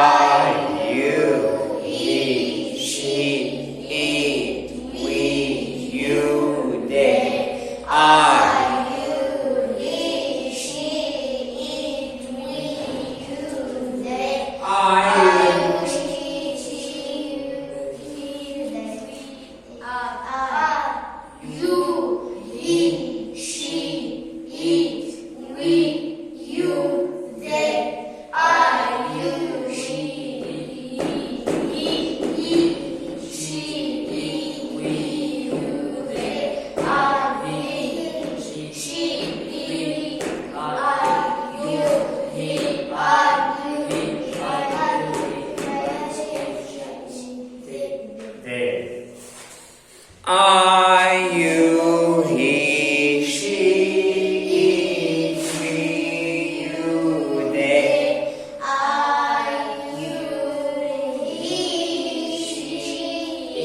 I, you, he, she, it, we, you, they. I, you, he, she, it, we, you, they. I, he, she, he, they. You, he, she, it, we, you, they. I, you, she, we, you, they. I, he, she, it, I, you, he, they. I, you.